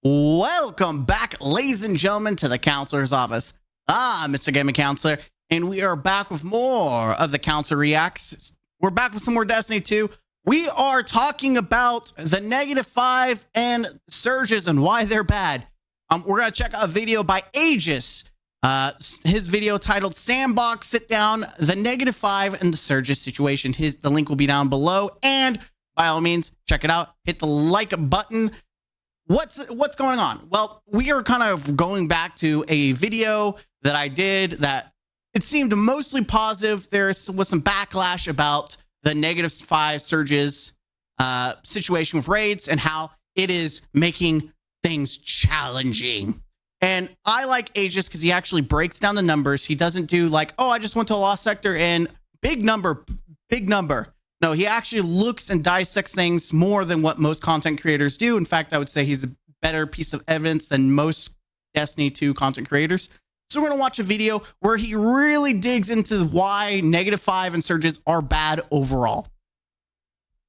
Welcome back, ladies and gentlemen, to the counselor's office. Mr. Gaming Counselor, and we are back with more of the Counselor Reacts. We're back with some more Destiny 2. We are talking about the -5 and surges and why they're bad. We're going to check out a video by Aegis. His video titled Sandbox Sit Down, the -5 and the surges situation. The link will be down below, and by all means, check it out. Hit the like button. What's going on? Well, we are kind of going back to a video that I did that it seemed mostly positive. There was some backlash about the -5 surges situation with raids and how it is making things challenging. And I like Aegis because he actually breaks down the numbers. He doesn't do like, oh, I just went to a lost sector and big number. No, he actually looks and dissects things more than what most content creators do. In fact, I would say he's a better piece of evidence than most Destiny 2 content creators. So we're going to watch a video where he really digs into why -5 and surges are bad overall.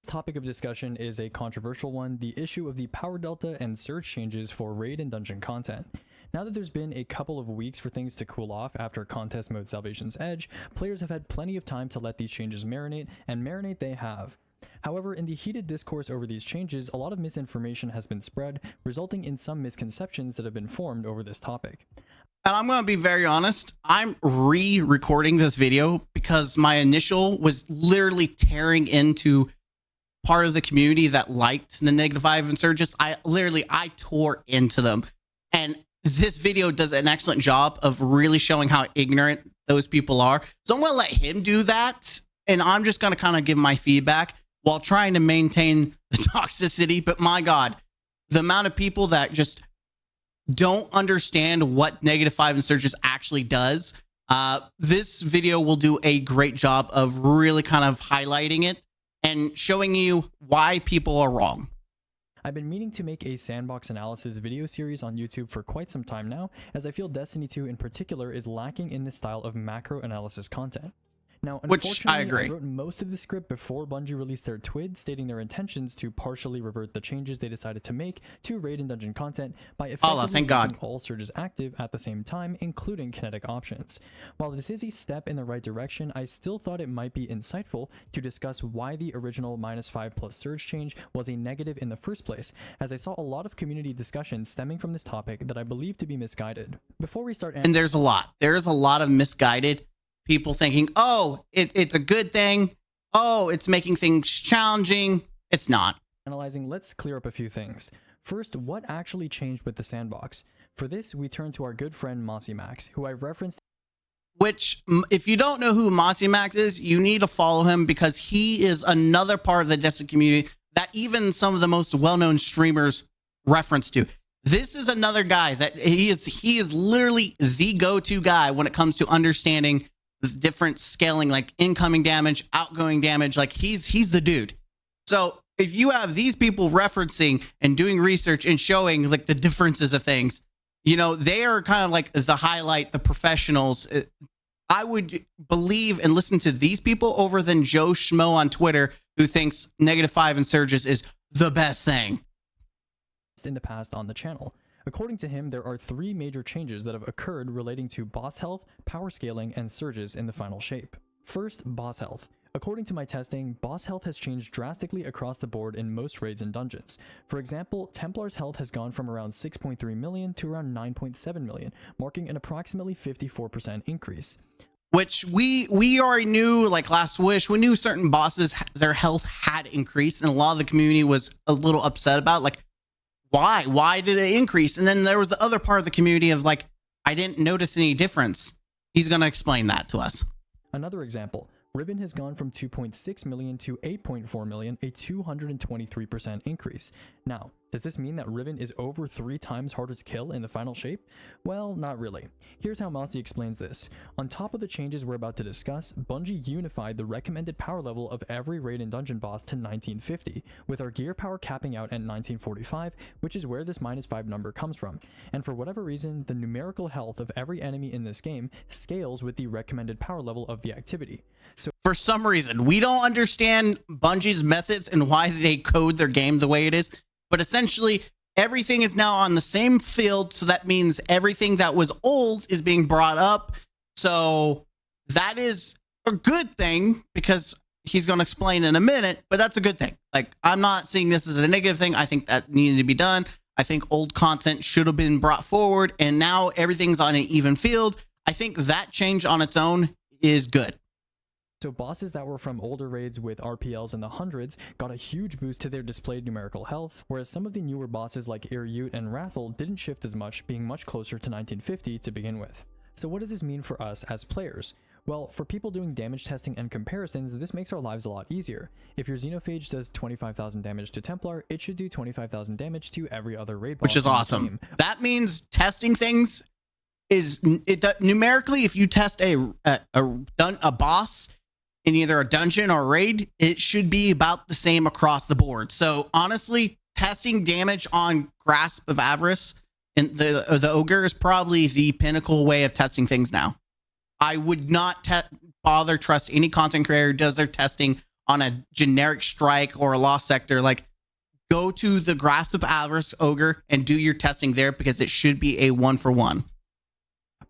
This topic of discussion is a controversial one, the issue of the power delta and surge changes for raid and dungeon content. Now that there's been a couple of weeks for things to cool off after contest mode Salvation's Edge, players have had plenty of time to let these changes marinate, and marinate they have. However, in the heated discourse over these changes, a lot of misinformation has been spread, resulting in some misconceptions that have been formed over this topic. And I'm going to be very honest, I'm re-recording this video because my initial was literally tearing into part of the community that liked the -5 and surges. I tore into them. And this video does an excellent job of really showing how ignorant those people are. So I'm going to let him do that. And I'm just going to kind of give my feedback while trying to maintain the toxicity. But my God, the amount of people that just don't understand what -5 and surges actually does. This video will do a great job of really kind of highlighting it and showing you why people are wrong. I've been meaning to make a sandbox analysis video series on YouTube for quite some time now, as I feel Destiny 2 in particular is lacking in this style of macro analysis content. Now, Which I agree. I wrote most of the script before Bungie released their TWID stating their intentions to partially revert the changes they decided to make to raid and dungeon content by effectively making all surges active at the same time, including kinetic options. While this is a step in the right direction, I still thought it might be insightful to discuss why the original -5 plus surge change was a negative in the first place, as I saw a lot of community discussion stemming from this topic that I believe to be misguided. Before we start, and there's a lot of misguided people thinking, oh, it's a good thing. Oh, it's making things challenging. It's not. Analyzing, let's clear up a few things. First, what actually changed with the sandbox? For this, we turn to our good friend Mossy Max, who I've referenced. Which, if you don't know who Mossy Max is, you need to follow him because he is another part of the Destiny community that even some of the most well-known streamers reference to. This is another guy that he is literally the go-to guy when it comes to understanding the different scaling, like incoming damage, outgoing damage. Like he's the dude. So if you have these people referencing and doing research and showing like the differences of things, you know, they are kind of like the highlight, the professionals. I would believe and listen to these people over than Joe Schmo on Twitter, who thinks -5 and surges is the best thing in the past on the channel. According to him, there are 3 major changes that have occurred relating to boss health, power scaling, and surges in the final shape. First, boss health. According to my testing, boss health has changed drastically across the board in most raids and dungeons. For example, Templar's health has gone from around 6.3 million to around 9.7 million, marking an approximately 54% increase. Which we already knew, like Last Wish, we knew certain bosses, their health had increased, and a lot of the community was a little upset about, like, why did it increase? And then there was the other part of the community of like, I didn't notice any difference. He's going to explain that to us. Another example, Riven has gone from 2.6 million to 8.4 million, a 223% increase. Now, does this mean that Riven is over 3 times harder to kill in the final shape? Well, not really. Here's how Mossy explains this. On top of the changes we're about to discuss, Bungie unified the recommended power level of every raid and dungeon boss to 1950, with our gear power capping out at 1945, which is where this -5 number comes from. And for whatever reason, the numerical health of every enemy in this game scales with the recommended power level of the activity. So for some reason, we don't understand Bungie's methods and why they code their game the way it is. But essentially, everything is now on the same field. So that means everything that was old is being brought up. So that is a good thing because he's going to explain in a minute, but that's a good thing. Like, I'm not seeing this as a negative thing. I think that needed to be done. I think old content should have been brought forward, and now everything's on an even field. I think that change on its own is good. So bosses that were from older raids with RPLs in the hundreds got a huge boost to their displayed numerical health, whereas some of the newer bosses like Irute and Rathel didn't shift as much, being much closer to 1950 to begin with. So what does this mean for us as players? Well, for people doing damage testing and comparisons, this makes our lives a lot easier. If your Xenophage does 25,000 damage to Templar, it should do 25,000 damage to every other raid boss. Which is awesome. That means testing things is numerically, if you test a boss in either a dungeon or raid, it should be about the same across the board. So honestly, testing damage on Grasp of Avarice and the Ogre is probably the pinnacle way of testing things now. I would not bother trust any content creator who does their testing on a generic strike or a lost sector. Like, go to the Grasp of Avarice Ogre and do your testing there because it should be a 1-for-1.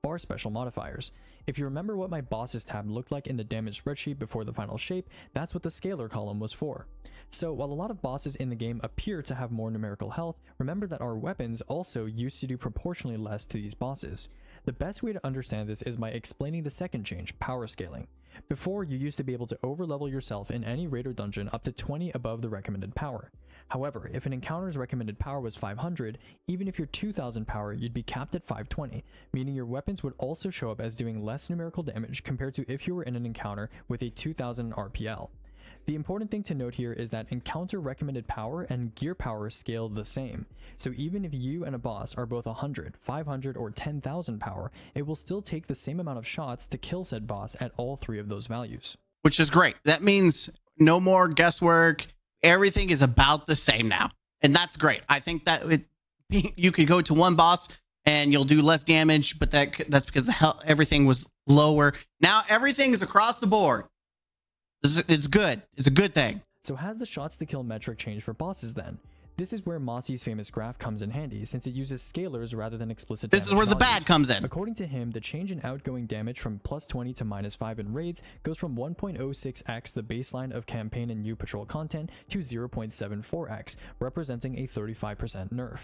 Bar special modifiers. If you remember what my bosses tab looked like in the damage spreadsheet before the final shape, that's what the scalar column was for. So while a lot of bosses in the game appear to have more numerical health, remember that our weapons also used to do proportionally less to these bosses. The best way to understand this is by explaining the second change, power scaling. Before, you used to be able to overlevel yourself in any raid or dungeon up to 20 above the recommended power. However, if an encounter's recommended power was 500, even if you're 2000 power, you'd be capped at 520, meaning your weapons would also show up as doing less numerical damage compared to if you were in an encounter with a 2000 RPL. The important thing to note here is that encounter recommended power and gear power scale the same. So even if you and a boss are both 100, 500, or 10,000 power, it will still take the same amount of shots to kill said boss at all three of those values. Which is great. That means no more guesswork. Everything is about the same now. And that's great. I think that you could go to one boss and you'll do less damage, but that's because everything was lower. Now everything is across the board. It's good. It's a good thing. So has the shots to kill metric changed for bosses then? This is where Mossy's famous graph comes in handy, since it uses scalars rather than explicit damage. This is where the bad comes in. According to him, the change in outgoing damage from plus 20 to minus 5 in raids goes from 1.06x the baseline of campaign and new patrol content to 0.74x, representing a 35% nerf.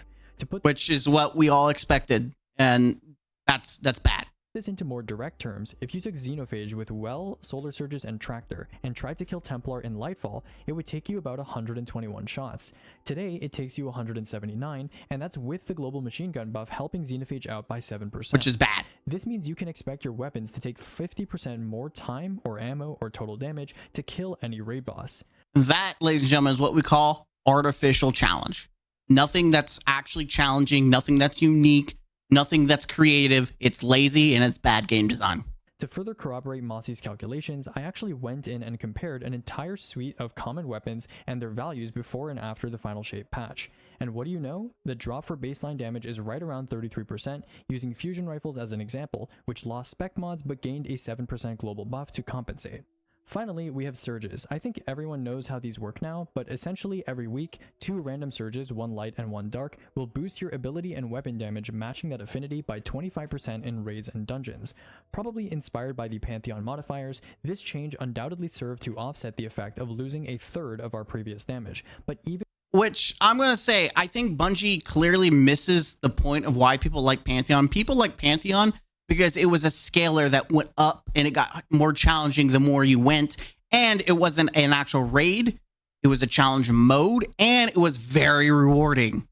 Which is what we all expected, and that's bad. This into more direct terms, if you took Xenophage with Well, Solar Surges, and Tractor and tried to kill Templar in Lightfall, it would take you about 121 shots. Today, it takes you 179, and that's with the global machine gun buff helping Xenophage out by 7%. Which is bad. This means you can expect your weapons to take 50% more time or ammo or total damage to kill any raid boss. That, ladies and gentlemen, is what we call artificial challenge. Nothing that's actually challenging, nothing that's unique, nothing that's creative. It's lazy and it's bad game design. To further corroborate Mossy's calculations, I actually went in and compared an entire suite of common weapons and their values before and after the final shape patch. And what do you know? The drop for baseline damage is right around 33%, using fusion rifles as an example, which lost spec mods but gained a 7% global buff to compensate. Finally, we have surges. I think everyone knows how these work now, but essentially every week, 2 random surges, 1 light and 1 dark, will boost your ability and weapon damage matching that affinity by 25% in raids and dungeons. Probably inspired by the Pantheon modifiers, this change undoubtedly served to offset the effect of losing a third of our previous damage, but even which I'm going to say, I think Bungie clearly misses the point of why people like Pantheon. People like Pantheon because it was a scalar that went up and it got more challenging the more you went. And it wasn't an actual raid. It was a challenge mode and it was very rewarding.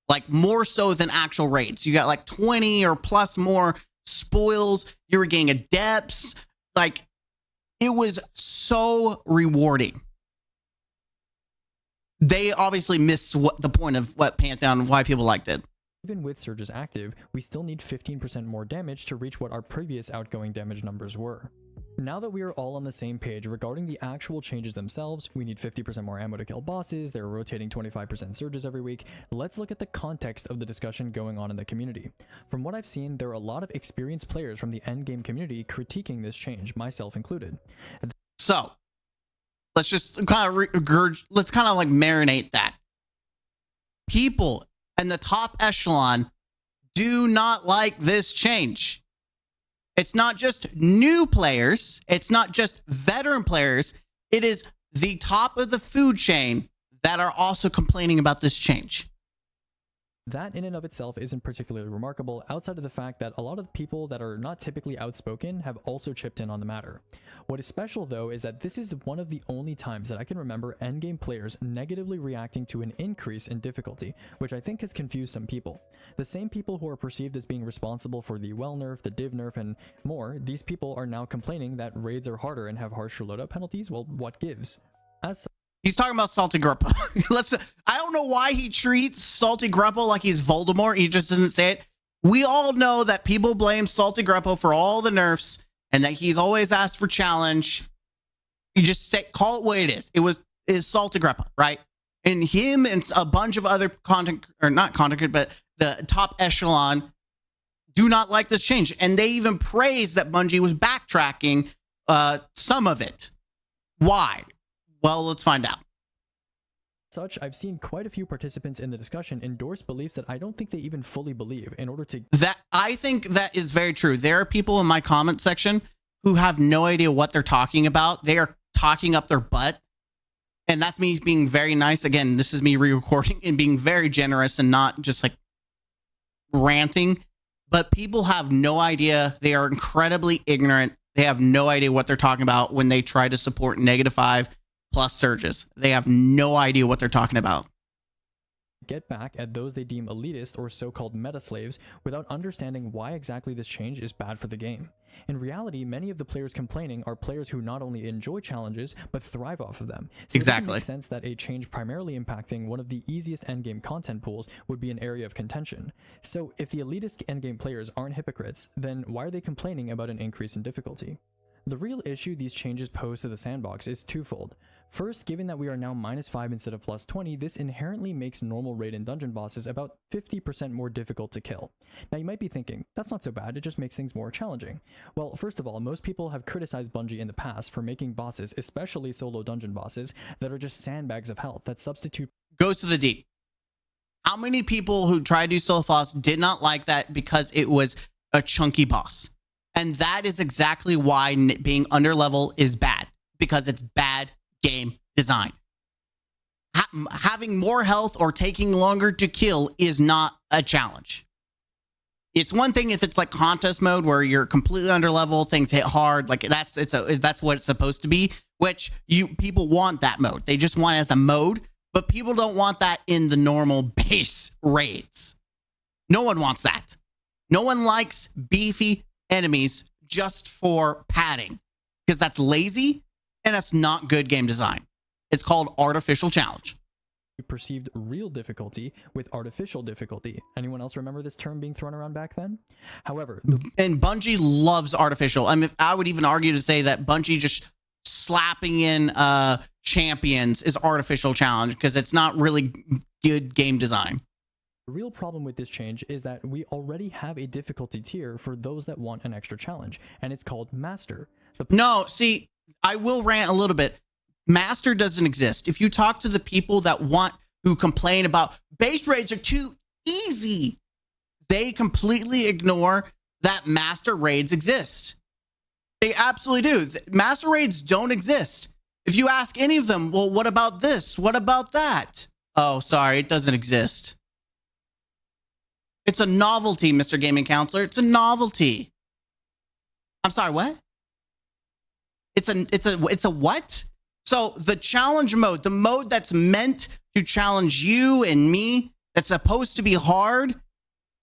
Like more so than actual raids. You got like 20 or plus more spoils. You were getting adepts. Like it was so rewarding. They obviously missed the point of what Pantheon, why people liked it. Even with surges active, we still need 15% more damage to reach what our previous outgoing damage numbers were. Now that we are all on the same page regarding the actual changes themselves, we need 50% more ammo to kill bosses, they're rotating 25% surges every week, let's look at the context of the discussion going on in the community. From what I've seen, there are a lot of experienced players from the endgame community critiquing this change, myself included. So, let's just kind of like marinate that. People and the top echelon do not like this change. It's not just new players. It's not just veteran players. It is the top of the food chain that are also complaining about this change. That in and of itself isn't particularly remarkable outside of the fact that a lot of people that are not typically outspoken have also chipped in on the matter. What is special though is that this is one of the only times that I can remember endgame players negatively reacting to an increase in difficulty, which I think has confused some people. The same people who are perceived as being responsible for the well nerf, the div nerf, and more, these people are now complaining that raids are harder and have harsher loadout penalties. Well, what gives? He's talking about Salty Grappa. I don't know why he treats Salty Grappa like he's Voldemort. He just doesn't say it. We all know that people blame Salty Grappa for all the nerfs and that he's always asked for challenge. You just call it what it is. Is Salty Grappa, right? And him and a bunch of other but the top echelon do not like this change. And they even praise that Bungie was backtracking some of it. Why? Well, let's find out. Such, I've seen quite a few participants in the discussion endorse beliefs that I don't think they even fully believe in order to... That I think that is very true. There are people in my comment section who have no idea what they're talking about. They are talking up their butt. And that's me being very nice. Again, this is me re-recording and being very generous and not just like ranting. But people have no idea. They are incredibly ignorant. They have no idea what they're talking about when they try to support -5 plus surges. They have no idea what they're talking about. Get back at those they deem elitist or so-called meta slaves without understanding why exactly this change is bad for the game. In reality, many of the players complaining are players who not only enjoy challenges, but thrive off of them. So exactly. It makes sense that a change primarily impacting one of the easiest endgame content pools would be an area of contention. So if the elitist endgame players aren't hypocrites, then why are they complaining about an increase in difficulty? The real issue these changes pose to the sandbox is twofold. First, given that we are now -5 instead of +20, this inherently makes normal raid and dungeon bosses about 50% more difficult to kill. Now you might be thinking, that's not so bad, it just makes things more challenging. Well, first of all, most people have criticized Bungie in the past for making bosses, especially solo dungeon bosses, that are just sandbags of health that substitute... Goes to the deep. How many people who tried to do solo boss did not like that because it was a chunky boss? And that is exactly why being under level is bad, because it's bad game design. Having more health or taking longer to kill is not a challenge. It's one thing if it's like contest mode where you're completely under level, things hit hard, like that's what it's supposed to be, which people want that mode. They just want it as a mode, but people don't want that in the normal base raids. No one wants that. No one likes beefy enemies just for padding, because that's lazy and that's not good game design. It's called artificial challenge. Perceived real difficulty with artificial difficulty. Anyone else remember this term being thrown around back then? However, and Bungie loves artificial. I mean, I would even argue to say that Bungie just slapping in champions is artificial challenge because it's not really good game design. The real problem with this change is that we already have a difficulty tier for those that want an extra challenge, and it's called Master. No, see, I will rant a little bit. Master doesn't exist. If you talk to the people who complain about base raids are too easy, they completely ignore that master raids exist. They absolutely do. Master raids don't exist. If you ask any of them, well, what about this? What about that? Oh, sorry, it doesn't exist. It's a novelty, Mr. Gaming Counselor. It's a novelty. I'm sorry, what? It's a what? So the challenge mode, the mode that's meant to challenge you and me, that's supposed to be hard,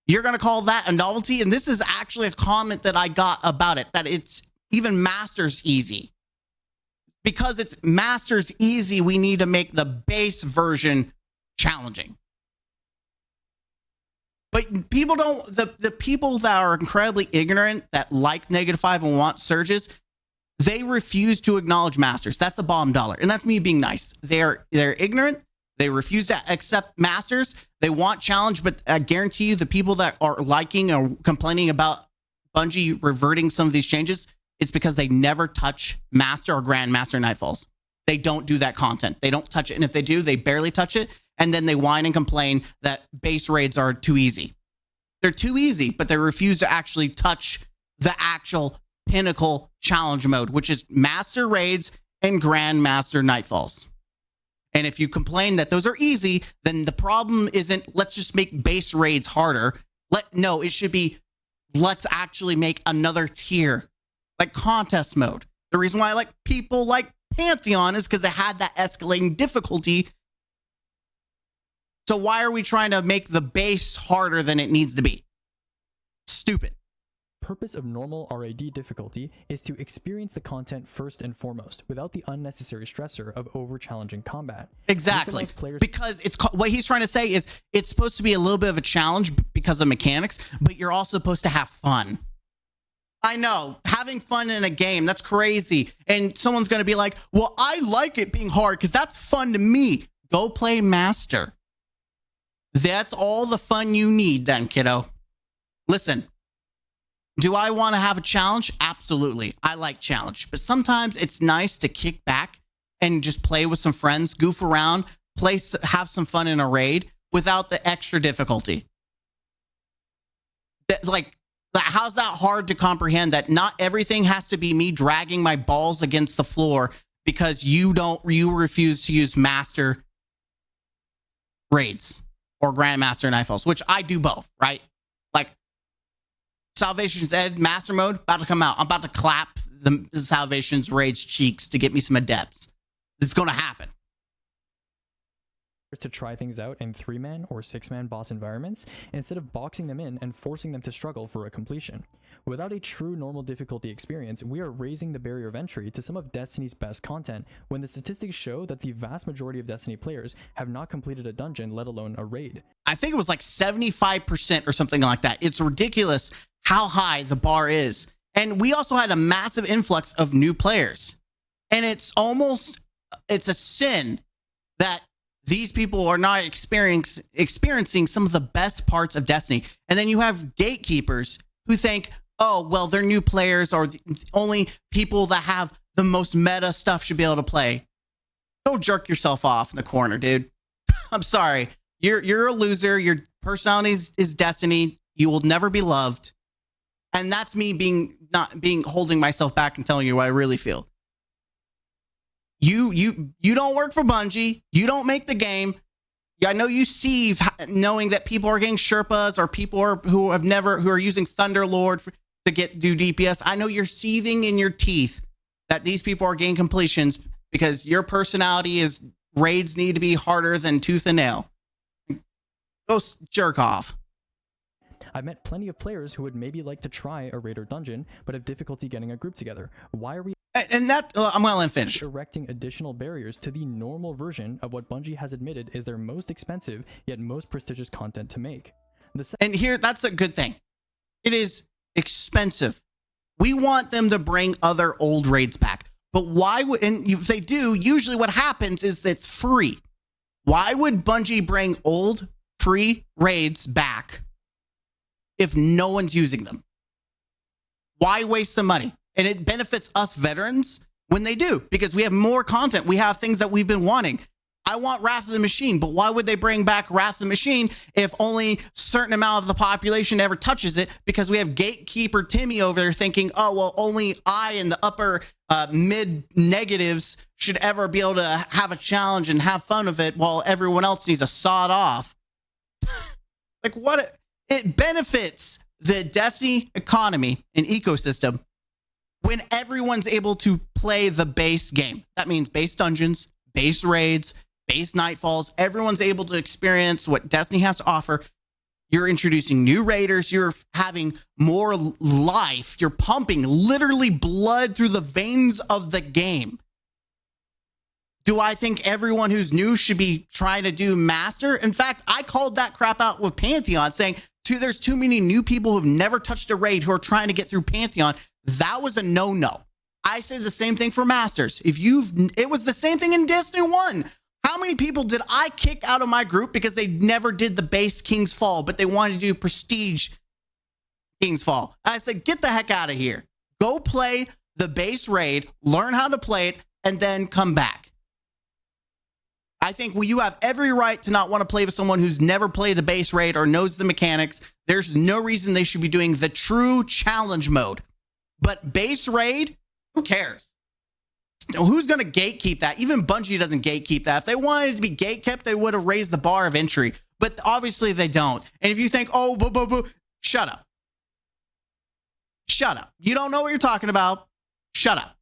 you're going to call that a novelty? And this is actually a comment that I got about it, that it's even Master's easy. Because it's Master's easy, we need to make the base version challenging. But people don't, the people that are incredibly ignorant, that like -5 and want surges, they refuse to acknowledge Masters. That's the bottom dollar. And that's me being nice. They're ignorant. They refuse to accept Masters. They want challenge, but I guarantee you the people that are liking or complaining about Bungie reverting some of these changes, it's because they never touch Master or Grandmaster Nightfalls. They don't do that content. They don't touch it. And if they do, they barely touch it. and then they whine and complain that base raids are too easy. They're too easy, but they refuse to actually touch the actual pinnacle challenge mode, which is master raids and grandmaster nightfalls. And if you complain that those are easy, then the problem isn't let's just make base raids harder. No, it should be let's actually make another tier, like contest mode. The reason why I like people like Pantheon is because it had that escalating difficulty. So why are we trying to make the base harder than it needs to be? Stupid. Purpose of normal RAD difficulty is to experience the content first and foremost, without the unnecessary stressor of over-challenging combat. Exactly. Because what he's trying to say is it's supposed to be a little bit of a challenge because of mechanics, but you're also supposed to have fun. I know, having fun in a game, that's crazy. And someone's going to be like, well, I like it being hard because that's fun to me. Go play Master. That's all the fun you need then, kiddo. Listen. Do I want to have a challenge? Absolutely. I like challenge. But sometimes it's nice to kick back and just play with some friends, goof around, have some fun in a raid without the extra difficulty. How's that hard to comprehend that not everything has to be me dragging my balls against the floor because you refuse to use master raids or grandmaster nightfalls, which I do both, right? Like, Salvation's Ed Master Mode about to come out. I'm about to clap the Salvation's Rage cheeks to get me some adepts. It's going to happen. To try things out in 3-man or 6-man boss environments instead of boxing them in and forcing them to struggle for a completion. Without a true normal difficulty experience, we are raising the barrier of entry to some of Destiny's best content when the statistics show that the vast majority of Destiny players have not completed a dungeon, let alone a raid. I think it was like 75% or something like that. It's ridiculous how high the bar is. And we also had a massive influx of new players. And it's a sin that these people are not experiencing some of the best parts of Destiny. And then you have gatekeepers who think, oh, well, they're new players or only people that have the most meta stuff should be able to play. Go jerk yourself off in the corner, dude. I'm sorry. You're a loser. Your personality is Destiny. You will never be loved. And that's me holding myself back and telling you what I really feel. You don't work for Bungie. You don't make the game. I know you seethe knowing that people are getting Sherpas or people who are using Thunderlord to do DPS. I know you're seething in your teeth that these people are getting completions because your personality is raids need to be harder than tooth and nail. Go jerk off. I've met plenty of players who would maybe like to try a raid or dungeon, but have difficulty getting a group together. Why are we I'm going to let him finish. Erecting additional barriers to the normal version of what Bungie has admitted is their most expensive yet most prestigious content to make? And here, that's a good thing. It is expensive. We want them to bring other old raids back. But why would, and if they do, usually what happens is that it's free. Why would Bungie bring old free raids back if no one's using them? Why waste the money? And it benefits us veterans when they do, because we have more content. We have things that we've been wanting. I want Wrath of the Machine, but why would they bring back Wrath of the Machine if only a certain amount of the population ever touches it? Because we have Gatekeeper Timmy over there thinking, oh, well, only I and the upper mid negatives should ever be able to have a challenge and have fun with it while everyone else needs to sod off. Like, what? It benefits the Destiny economy and ecosystem when everyone's able to play the base game. That means base dungeons, base raids, base nightfalls. Everyone's able to experience what Destiny has to offer. You're introducing new raiders. You're having more life. You're pumping literally blood through the veins of the game. Do I think everyone who's new should be trying to do Master? In fact, I called that crap out with Pantheon, saying there's too many new people who've never touched a raid who are trying to get through Pantheon. That was a no-no. I say the same thing for Masters. It was the same thing in Destiny 1. How many people did I kick out of my group because they never did the base King's Fall, but they wanted to do Prestige King's Fall? I said, get the heck out of here. Go play the base raid, learn how to play it, and then come back. I think you have every right to not want to play with someone who's never played the base raid or knows the mechanics. There's no reason they should be doing the true challenge mode. But base raid, who cares? Who's going to gatekeep that? Even Bungie doesn't gatekeep that. If they wanted it to be gatekept, they would have raised the bar of entry. But obviously they don't. And if you think, oh, shut up. Shut up. You don't know what you're talking about. Shut up.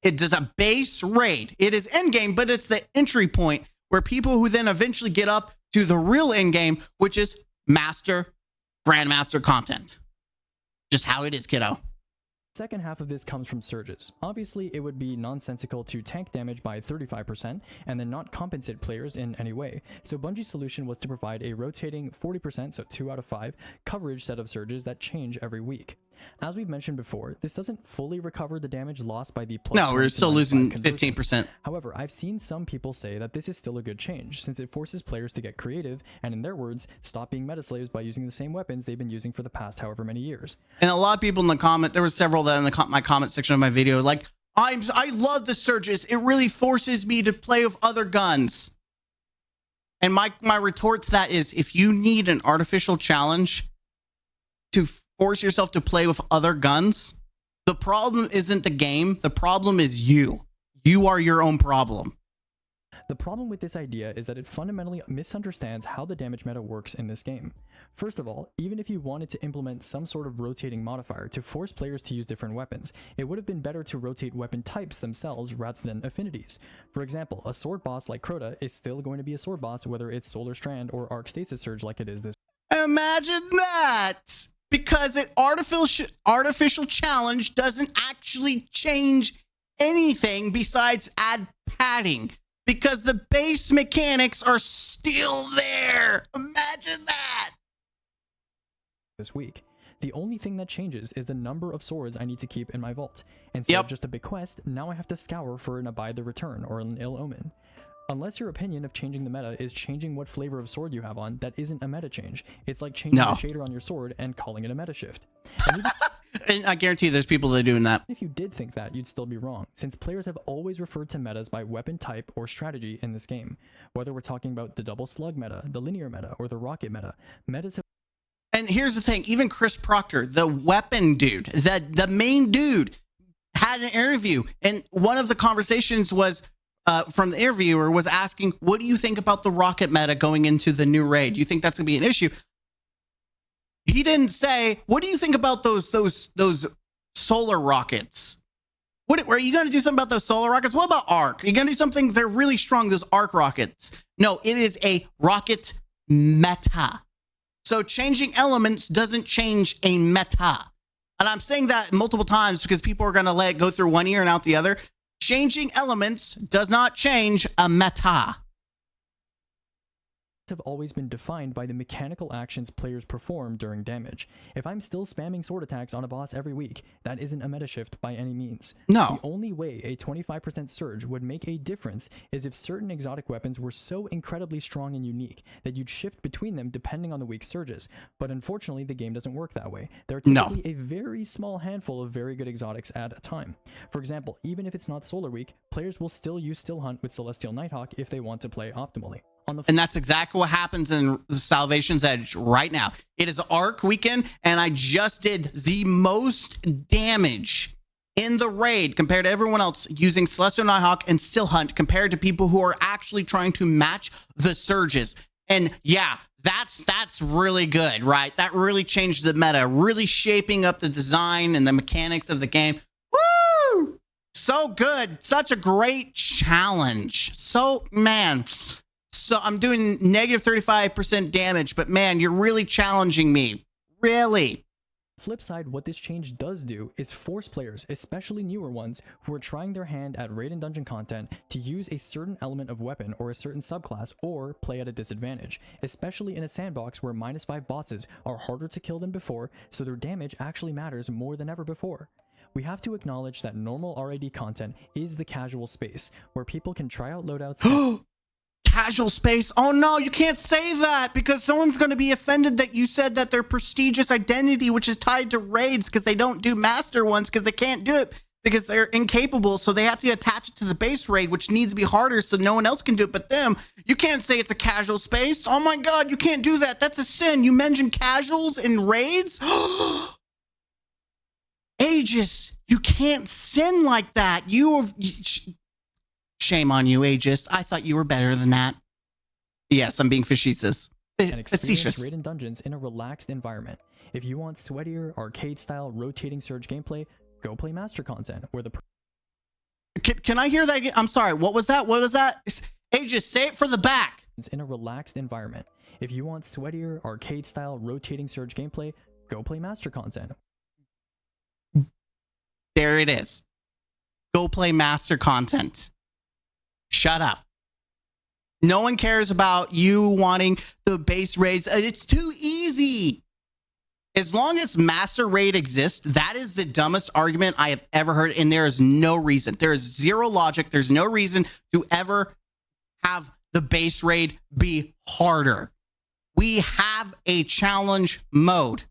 It is a base raid. It is endgame, but it's the entry point where people who then eventually get up to the real endgame, which is master, grandmaster content. Just how it is, kiddo. Second half of this comes from surges. Obviously, it would be nonsensical to tank damage by 35% and then not compensate players in any way. So Bungie's solution was to provide a rotating 40%, so 2 out of 5, coverage set of surges that change every week. As we've mentioned before, this doesn't fully recover the damage lost by the plus. No, we're still losing 15%. However, I've seen some people say that this is still a good change, since it forces players to get creative and, in their words, stop being meta slaves by using the same weapons they've been using for the past however many years. And a lot of people in the comment, there were several that in my comment section of my video, like, I love the surges. It really forces me to play with other guns. And my retort to that is, if you need an artificial challenge to force yourself to play with other guns, the problem isn't the game. The problem is you. You are your own problem. The problem with this idea is that it fundamentally misunderstands how the damage meta works in this game. First of all, even if you wanted to implement some sort of rotating modifier to force players to use different weapons, it would have been better to rotate weapon types themselves rather than affinities. For example, a sword boss like Crota is still going to be a sword boss whether it's Solar Strand or Arc Stasis Surge like it is this. Imagine that! Because an artificial challenge doesn't actually change anything besides add padding. Because the base mechanics are still there. Imagine that. This week. The only thing that changes is the number of swords I need to keep in my vault. Instead of just a big quest, now I have to scour for an Abide the Return or an Ill Omen. Unless your opinion of changing the meta is changing what flavor of sword you have on, that isn't a meta change. It's like changing the shader on your sword and calling it a meta shift. And I guarantee there's people that are doing that. If you did think that, you'd still be wrong, since players have always referred to metas by weapon type or strategy in this game. Whether we're talking about the double slug meta, the linear meta, or the rocket meta, metas have... And here's the thing, even Chris Proctor, the weapon dude, the main dude, had an interview, and one of the conversations was from the interviewer was asking, what do you think about the rocket meta going into the new raid? Do you think that's going to be an issue? He didn't say, what do you think about those solar rockets? Are you going to do something about those solar rockets? What about arc? Are you going to do something? They're really strong, those arc rockets. No, it is a rocket meta. So changing elements doesn't change a meta. And I'm saying that multiple times because people are going to let it go through one ear and out the other. Changing elements does not change a meta. Have always been defined by the mechanical actions players perform during damage. If I'm still spamming sword attacks on a boss every week, that isn't a meta shift by any means. No. The only way a 25% surge would make a difference is if certain exotic weapons were so incredibly strong and unique that you'd shift between them depending on the week's surges. But unfortunately, the game doesn't work that way. There are typically a very small handful of very good exotics at a time. For example, even if it's not Solar Week, players will still use Still Hunt with Celestial Nighthawk if they want to play optimally. And that's exactly what happens in Salvation's Edge right now. It is Arc weekend, and I just did the most damage in the raid compared to everyone else using Celestial Nighthawk and Still Hunt compared to people who are actually trying to match the surges. And yeah, that's really good, right? That really changed the meta, really shaping up the design and the mechanics of the game. Woo! So good. Such a great challenge. So, man... So I'm doing negative 35% damage, but man, you're really challenging me. Really. Flip side, what this change does do is force players, especially newer ones, who are trying their hand at raid and dungeon content to use a certain element of weapon or a certain subclass or play at a disadvantage, especially in a sandbox where -5 bosses are harder to kill than before, so their damage actually matters more than ever before. We have to acknowledge that normal RAD content is the casual space, where people can try out loadouts... Casual space. Oh no, you can't say that because someone's going to be offended that you said that their prestigious identity, which is tied to raids because they don't do master ones because they can't do it. because they're incapable, so they have to attach it to the base raid, which needs to be harder so no one else can do it but them. You can't say it's a casual space. Oh my god, you can't do that. That's a sin. You mentioned casuals in raids? Aegis, you can't sin like that. Shame on you, Aegis. I thought you were better than that. Yes, I'm being facetious. And experience raid and dungeons in a relaxed environment. If you want sweatier, arcade-style, rotating surge gameplay, go play Master content, where the... Can I hear that again? I'm sorry, what was that? What was that? Aegis, say it for the back. In a relaxed environment. If you want sweatier, arcade-style, rotating surge gameplay, go play Master content. There it is. Go play Master content. Shut up. No one cares about you wanting the base raids. It's too easy. As long as Master Raid exists, that is the dumbest argument I have ever heard, and there is no reason. There is zero logic. There's no reason to ever have the base raid be harder. We have a challenge mode,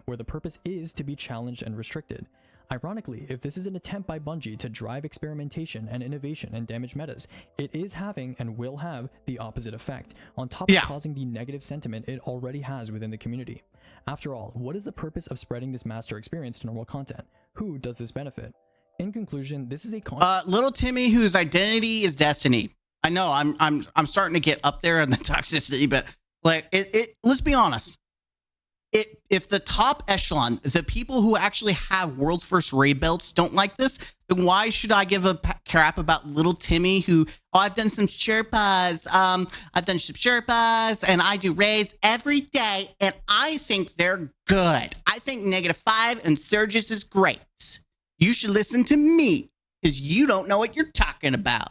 where the purpose is to be challenged and restricted. Ironically, if this is an attempt by Bungie to drive experimentation and innovation and damage metas, it is having and will have the opposite effect, on top of causing the negative sentiment it already has within the community. After all, what is the purpose of spreading this master experience to normal content? Who does this benefit? In conclusion, this is a little Timmy whose identity is Destiny. I know I'm starting to get up there on the toxicity, but like let's be honest. If the top echelon, the people who actually have world's first raid belts don't like this, then why should I give a crap about little Timmy who, I've done some Sherpas, and I do raids every day, and I think they're good. I think -5 and Surges is great. You should listen to me, because you don't know what you're talking about.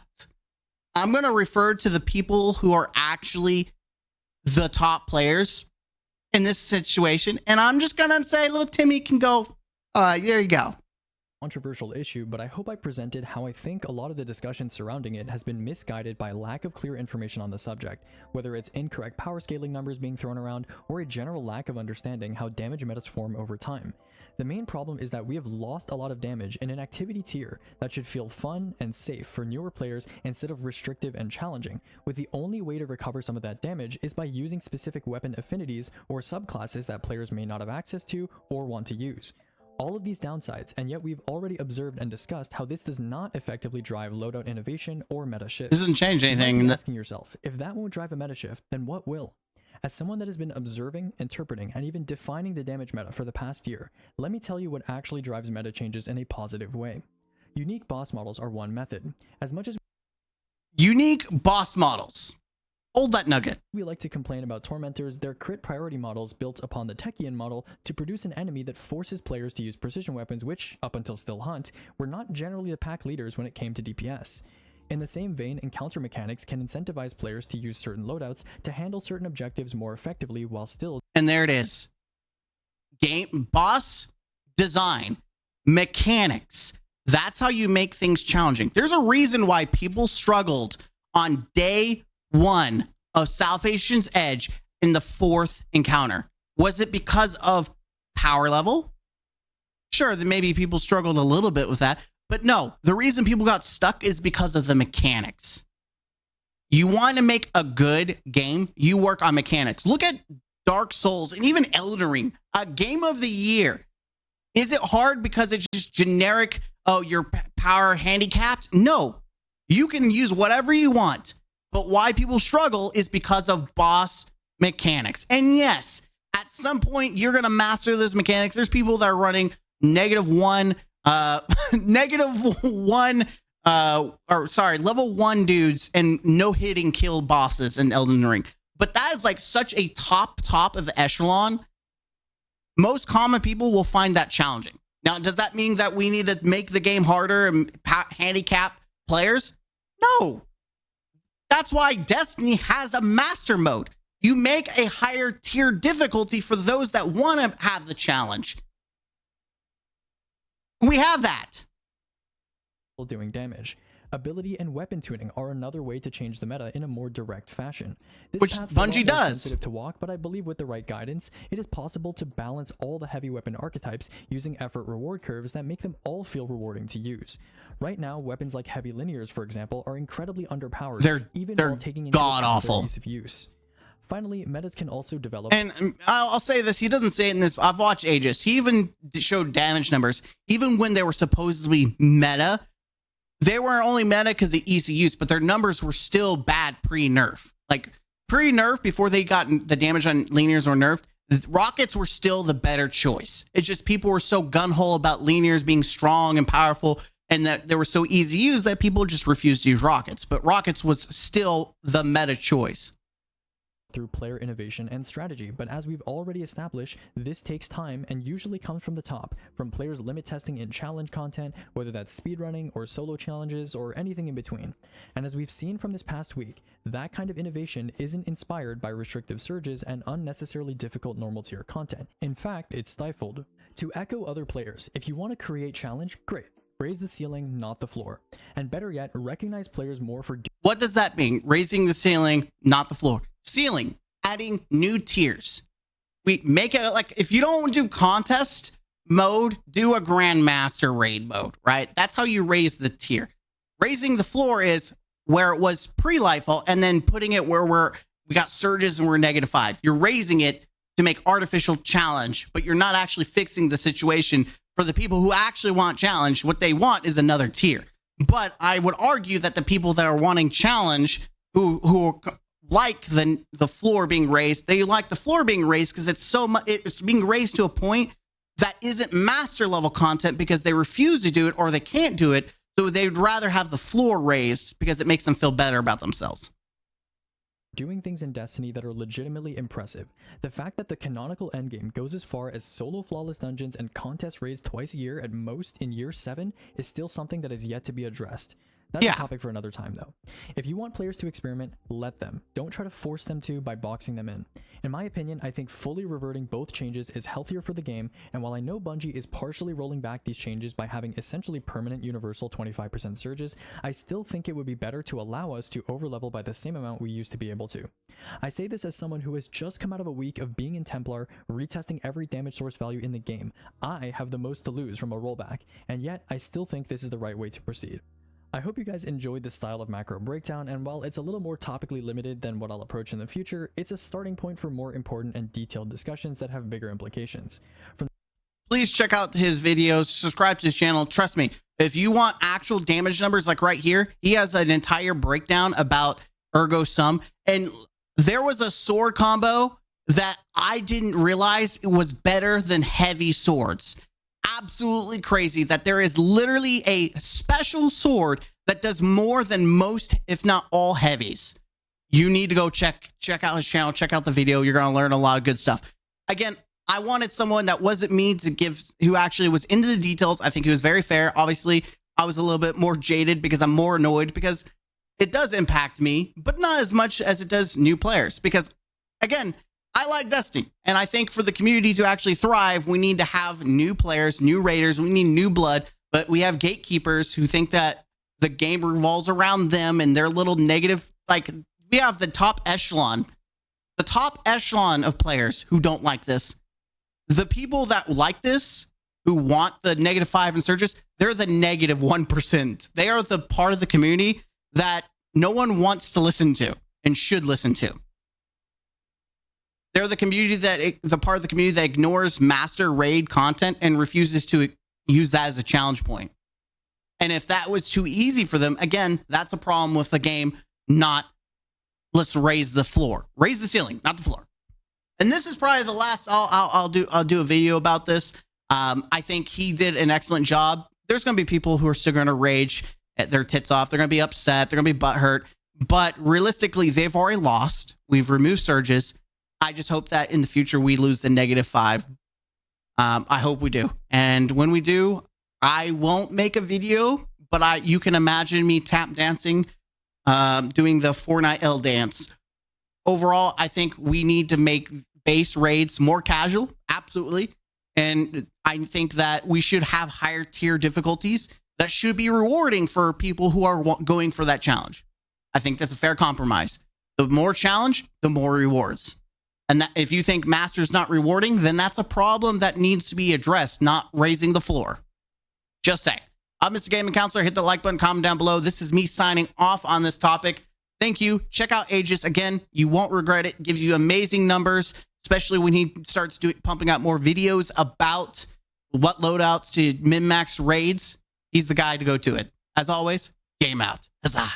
I'm going to refer to the people who are actually the top players in this situation, and I'm just gonna say little Timmy can go, there you go. Controversial issue, but I hope I presented how I think a lot of the discussion surrounding it has been misguided by lack of clear information on the subject, whether it's incorrect power scaling numbers being thrown around, or a general lack of understanding how damage metas form over time. The main problem is that we have lost a lot of damage in an activity tier that should feel fun and safe for newer players instead of restrictive and challenging, with the only way to recover some of that damage is by using specific weapon affinities or subclasses that players may not have access to or want to use. All of these downsides, and yet we've already observed and discussed how this does not effectively drive loadout innovation or meta shift. This doesn't change anything. You might be asking yourself, if that won't drive a meta shift, then what will? As someone that has been observing, interpreting, and even defining the damage meta for the past year, let me tell you what actually drives meta changes in a positive way. Unique boss models are one method. As much as unique boss models. Hold that nugget. We like to complain about Tormentors, they're crit priority models built upon the Techian model to produce an enemy that forces players to use precision weapons which, up until Still Hunt, were not generally the pack leaders when it came to DPS. In the same vein, encounter mechanics can incentivize players to use certain loadouts to handle certain objectives more effectively while still... And there it is. Game boss design, mechanics. That's how you make things challenging. There's a reason why people struggled on day 1 of Salvation's Edge in the 4th encounter. Was it because of power level? Sure, that maybe people struggled a little bit with that. But no, the reason people got stuck is because of the mechanics. You want to make a good game, you work on mechanics. Look at Dark Souls and even Elden Ring, a game of the year. Is it hard because it's just generic, oh, you're power handicapped? No, you can use whatever you want. But why people struggle is because of boss mechanics. And yes, at some point, you're going to master those mechanics. There's people that are running -1, level 1 dudes and no hitting kill bosses in Elden Ring. But that is like such a top of the echelon. Most common people will find that challenging. Now, does that mean that we need to make the game harder and handicap players? No. That's why Destiny has a master mode. You make a higher tier difficulty for those that want to have the challenge. We have that. Doing damage. Ability and weapon tuning are another way to change the meta in a more direct fashion. This Which path's a lot Bungie more does. sensitive to walk, but I believe with the right guidance, it is possible to balance all the heavy weapon archetypes using effort reward curves that make them all feel rewarding to use. Right now, weapons like heavy linears, for example, are incredibly underpowered, even while taking into account their ease of use. Finally, metas can also develop. And I'll say this, he doesn't say it in this. I've watched Aegis. He even showed damage numbers. Even when they were supposedly meta, they were only meta because of easy use, but their numbers were still bad pre-nerf. Like pre-nerf, before they got the damage on linears or nerfed, rockets were still the better choice. It's just people were so gun-ho about linears being strong and powerful and that they were so easy to use that people just refused to use rockets. But rockets was still the meta choice. Through player innovation and strategy, but as we've already established, this takes time and usually comes from the top, from players limit testing in challenge content, whether that's speedrunning or solo challenges or anything in between. And as we've seen from this past week, that kind of innovation isn't inspired by restrictive surges and unnecessarily difficult normal tier content. In fact, it's stifled. To echo other players, if you want to create challenge, great. Raise the ceiling, not the floor. And better yet, recognize players more for... What does that mean? Raising the ceiling, not the floor. Ceiling, adding new tiers. We make it like, if you don't do contest mode, do a grandmaster raid mode, right? That's how you raise the tier. Raising the floor is where it was pre-Lifefall and then putting it where we got surges and we're -5. You're raising it to make artificial challenge, but you're not actually fixing the situation for the people who actually want challenge. What they want is another tier. But I would argue that the people that are wanting challenge, who like the floor being raised, they like the floor being raised because it's being raised to a point that isn't master level content because they refuse to do it or they can't do it. So they'd rather have the floor raised because it makes them feel better about themselves. Doing things in Destiny that are legitimately impressive. The fact that the canonical endgame goes as far as solo flawless dungeons and contests raised twice a year at most in year 7 is still something that is yet to be addressed. That's a topic for another time though. If you want players to experiment, let them. Don't try to force them to by boxing them in. In my opinion, I think fully reverting both changes is healthier for the game, and while I know Bungie is partially rolling back these changes by having essentially permanent universal 25% surges, I still think it would be better to allow us to overlevel by the same amount we used to be able to. I say this as someone who has just come out of a week of being in Templar, retesting every damage source value in the game. I have the most to lose from a rollback, and yet I still think this is the right way to proceed. I hope you guys enjoyed this style of macro breakdown, and while it's a little more topically limited than what I'll approach in the future, it's a starting point for more important and detailed discussions that have bigger implications. Please check out his videos, subscribe to his channel. Trust me, if you want actual damage numbers like right here, he has an entire breakdown about Ergo Sum, and there was a sword combo that I didn't realize it was better than heavy swords. Absolutely crazy that there is literally a special sword that does more than most, if not all, heavies. You need to go check out his channel, check out the video. You're going to learn a lot of good stuff. Again, I wanted someone that wasn't me to give, who actually was into the details. I think he was very fair. Obviously, I was a little bit more jaded because I'm more annoyed because it does impact me, but not as much as it does new players. Because again, I like Destiny, and I think for the community to actually thrive, we need to have new players, new raiders, we need new blood, but we have gatekeepers who think that the game revolves around them and their little negative, like, we have the top echelon of players who don't like this. The people that like this, who want the -5 and surges, they're the -1%. They are the part of the community that no one wants to listen to and should listen to. They're the part of the community that ignores master raid content and refuses to use that as a challenge point. And if that was too easy for them, again, that's a problem with the game, not let's raise the floor. Raise the ceiling, not the floor. And this is probably the last I'll do a video about this. I think he did an excellent job. There's going to be people who are still going to rage at their tits off. They're going to be upset. They're going to be butthurt. But realistically, they've already lost. We've removed surges. I just hope that in the future we lose the -5. I hope we do. And when we do, I won't make a video, but you can imagine me tap dancing, doing the Fortnite L dance. Overall, I think we need to make base raids more casual. Absolutely. And I think that we should have higher tier difficulties that should be rewarding for people who are going for that challenge. I think that's a fair compromise. The more challenge, the more rewards. And that, if you think Master's not rewarding, then that's a problem that needs to be addressed, not raising the floor. Just saying. I'm Mr. Gaming Counselor. Hit the like button, comment down below. This is me signing off on this topic. Thank you. Check out Aegis. Again, you won't regret it. Gives you amazing numbers, especially when he starts pumping out more videos about what loadouts to min-max raids. He's the guy to go to it. As always, game out. Huzzah.